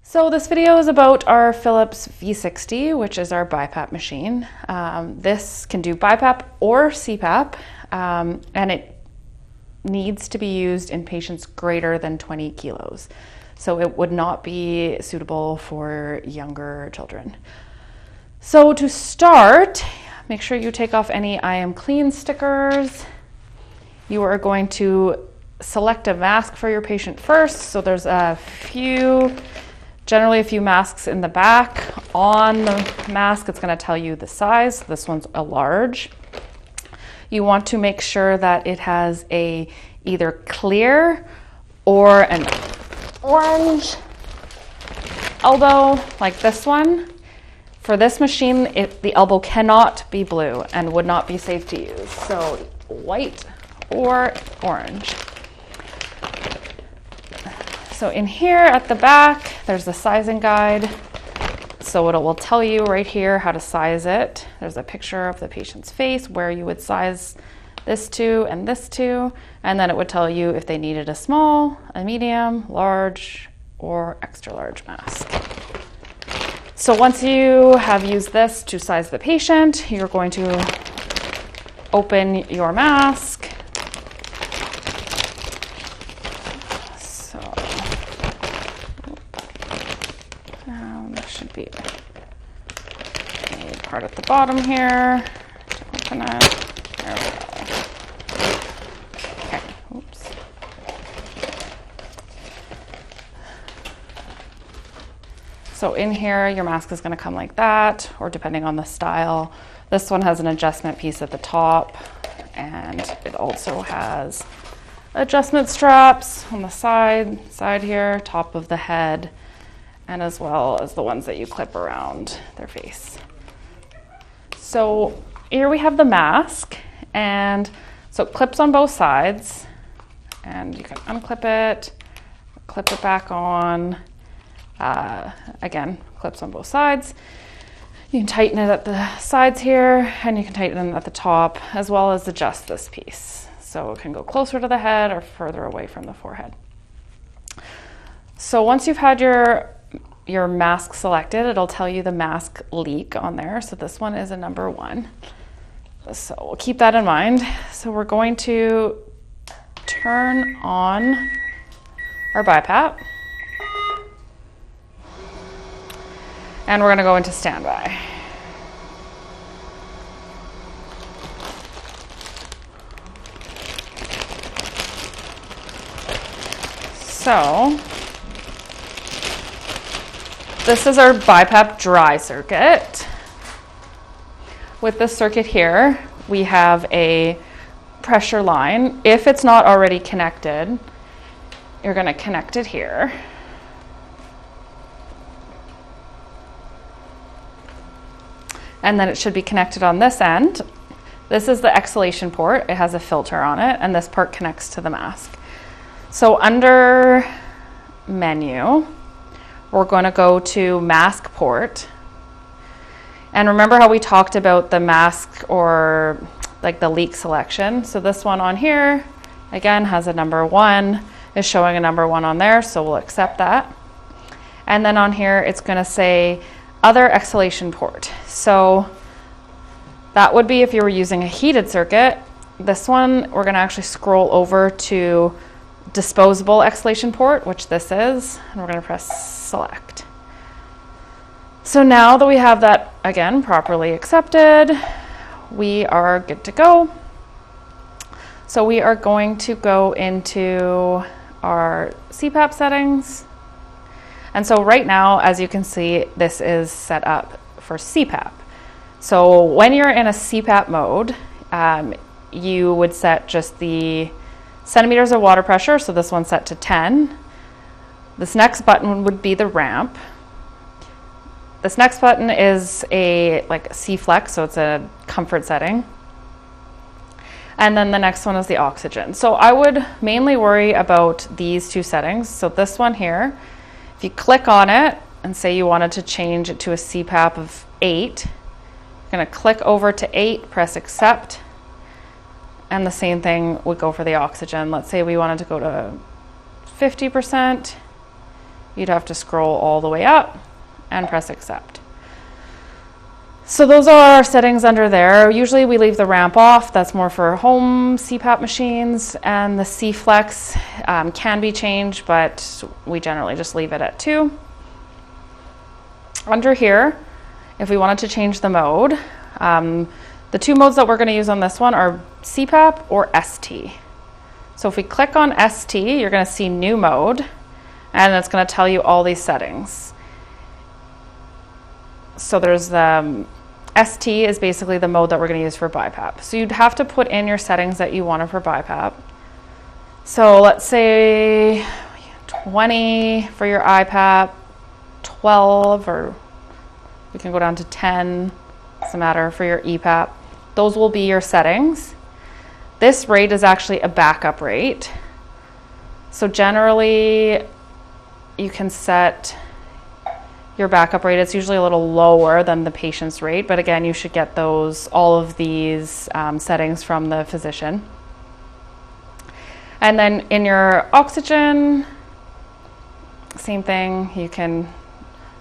So this video is about our Philips V60, which is our BiPap machine. This can do BiPap or CPAP, and it needs to be used in patients greater than 20 kilos. So it would not be suitable for younger children. So to start, make sure you take off any I am clean stickers. You are going to select a mask for your patient first. So there's generally a few masks in the back. On the mask, it's going to tell you the size. This one's a large. You want to make sure that it has a either clear or an orange elbow, like this one. For this machine, the elbow cannot be blue and would not be safe to use. So white or orange. So in here at the back, there's the sizing guide. So it will tell you right here how to size it. There's a picture of the patient's face where you would size this to and this to, and then it would tell you if they needed a small, a medium, large, or extra large mask. So once you have used this to size the patient, you're going to open your mask. There should be a part at the bottom here to open it. There we go. Okay, oops. So in here, your mask is going to come like that, or depending on the style. This one has an adjustment piece at the top, and it also has adjustment straps on the side here, top of the head, and as well as the ones that you clip around their face. So here we have the mask, and so it clips on both sides, and you can unclip it, clip it back on. Again, clips on both sides. You can tighten it at the sides here, and you can tighten it at the top, as well as adjust this piece. So it can go closer to the head or further away from the forehead. So once you've had your mask selected, it'll tell you the mask leak on there. So this one is a number 1. So we'll keep that in mind. So we're going to turn on our BiPap. And we're going to go into standby. So this is our BiPap dry circuit. With this circuit here, we have a pressure line. If it's not already connected, you're going to connect it here. And then it should be connected on this end. This is the exhalation port. It has a filter on it, and this part connects to the mask. So under menu, we're going to go to mask port. And remember how we talked about the mask or like the leak selection? So this one on here, again, has a number 1, is showing a number 1 on there, so we'll accept that. And then on here, it's going to say other exhalation port. So that would be if you were using a heated circuit. This one, we're going to actually scroll over to disposable exhalation port, which this is, and we're going to press select. So now that we have that, again, properly accepted, we are good to go. So we are going to go into our CPAP settings. And so right now, as you can see, this is set up for CPAP. So when you're in a CPAP mode, you would set just the centimeters of water pressure. So this one's set to 10. This next button would be the ramp. This next button is a C-flex, so it's a comfort setting. And then the next one is the oxygen. So I would mainly worry about these 2 settings. So this one here, if you click on it and say you wanted to change it to a CPAP of 8, you're going to click over to 8, press accept, and the same thing would go for the oxygen. Let's say we wanted to go to 50%. you'd have to scroll all the way up and press accept. So those are our settings under there. Usually we leave the ramp off. That's more for home CPAP machines, and the C-Flex can be changed, but we generally just leave it at 2. Under here, if we wanted to change the mode, the 2 modes that we're going to use on this one are CPAP or ST. So if we click on ST, you're going to see new mode, and it's going to tell you all these settings. So there's the ST is basically the mode that we're going to use for BiPap. So you'd have to put in your settings that you wanted for BiPap. So let's say 20 for your IPAP, 12, or we can go down to 10, doesn't matter, for your EPAP. Those will be your settings. This rate is actually a backup rate. So generally you can set your backup rate. It's usually a little lower than the patient's rate, but again, you should get all of these settings from the physician. And then in your oxygen, same thing, you can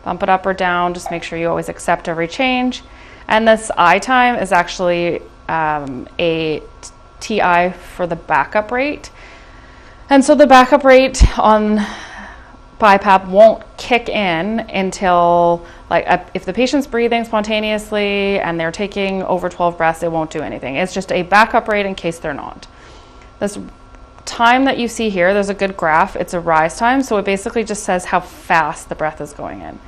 bump it up or down, just make sure you always accept every change. And this I time is actually a TI for the backup rate. And so the backup rate on BiPap won't kick in until, if the patient's breathing spontaneously and they're taking over 12 breaths, it won't do anything. It's just a backup rate in case they're not. This time that you see here, there's a good graph. It's a rise time, so it basically just says how fast the breath is going in.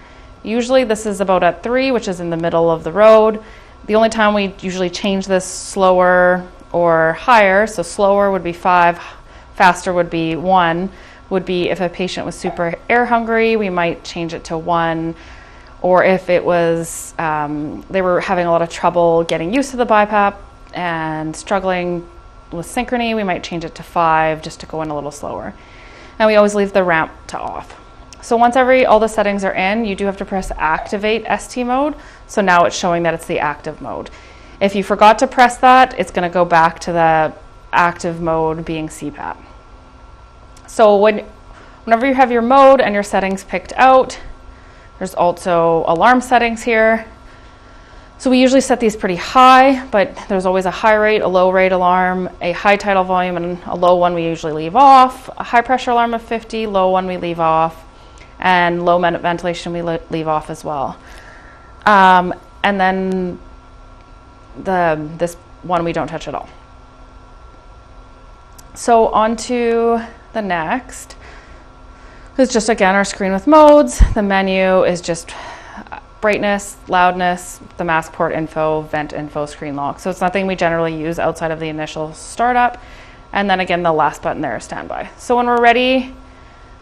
Usually this is about at 3, which is in the middle of the road. The only time we usually change this slower or higher, so slower would be 5, faster would be 1, would be if a patient was super air hungry, we might change it to 1. Or if it was, they were having a lot of trouble getting used to the BiPap and struggling with synchrony, we might change it to 5 just to go in a little slower. And we always leave the ramp to off. So once all the settings are in, you do have to press activate ST mode. So now it's showing that it's the active mode. If you forgot to press that, it's going to go back to the active mode being CPAP. So whenever you have your mode and your settings picked out, there's also alarm settings here. So we usually set these pretty high, but there's always a high rate, a low rate alarm, a high tidal volume, and a low one we usually leave off, a high pressure alarm of 50, low one we leave off, and low ventilation we leave off as well. And then this one we don't touch at all. So on to the next. This is just, again, our screen with modes. The menu is just brightness, loudness, the mask port info, vent info, screen lock. So it's nothing we generally use outside of the initial startup. And then again, the last button there is standby. So when we're ready,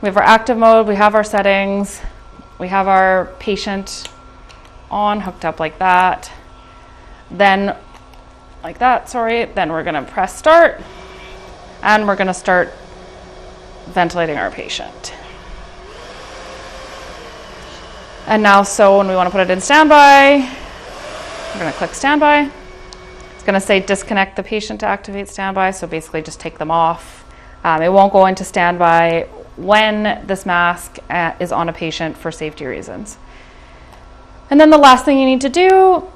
we have our active mode, we have our settings, we have our patient on, hooked up like that. Then, then we're gonna press start, and we're gonna start ventilating our patient. And now, so when we want to put it in standby, we're going to click standby. It's going to say disconnect the patient to activate standby, so basically just take them off. It won't go into standby when this mask is on a patient for safety reasons. And then the last thing you need to do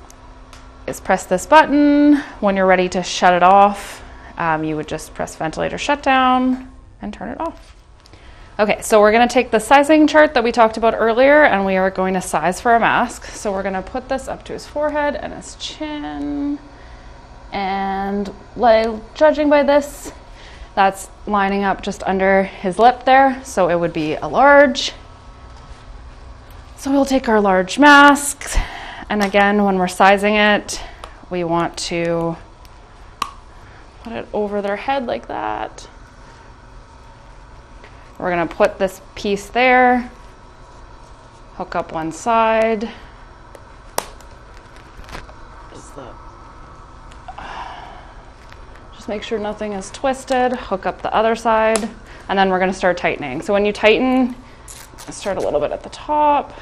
is press this button. When you're ready to shut it off, you would just press ventilator shutdown and turn it off. Okay, so we're going to take the sizing chart that we talked about earlier, and we are going to size for a mask. So we're going to put this up to his forehead and his chin. And judging by this, that's lining up just under his lip there. So it would be a large. So we'll take our large mask. And again, when we're sizing it, we want to put it over their head like that. We're going to put this piece there, hook up one side. Just make sure nothing is twisted, hook up the other side, and then we're going to start tightening. So when you tighten, start a little bit at the top.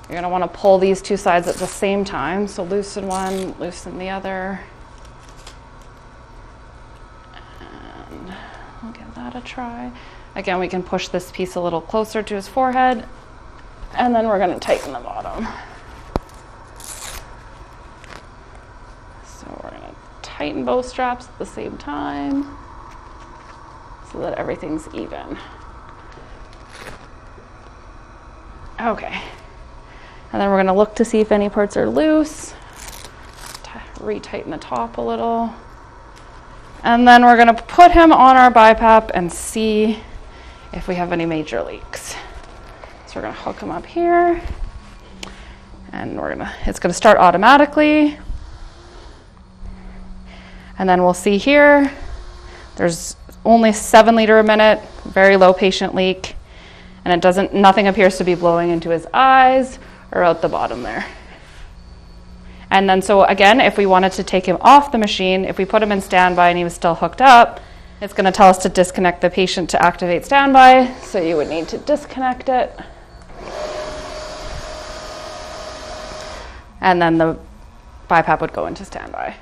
You're going to want to pull these two sides at the same time. So loosen one, loosen the other. And We'll give that a try. Again, we can push this piece a little closer to his forehead, and then we're going to tighten the bottom. So we're going to tighten both straps at the same time so that everything's even. Okay. And then we're going to look to see if any parts are loose. Retighten the top a little. And then we're going to put him on our BiPap and see if we have any major leaks. So we're going to hook him up here. And it's going to start automatically. And then we'll see here, there's only 7 liters a minute, very low patient leak. And nothing appears to be blowing into his eyes or out the bottom there. And then so again, if we wanted to take him off the machine, if we put him in standby and he was still hooked up, it's going to tell us to disconnect the patient to activate standby. So you would need to disconnect it. And then the BiPap would go into standby.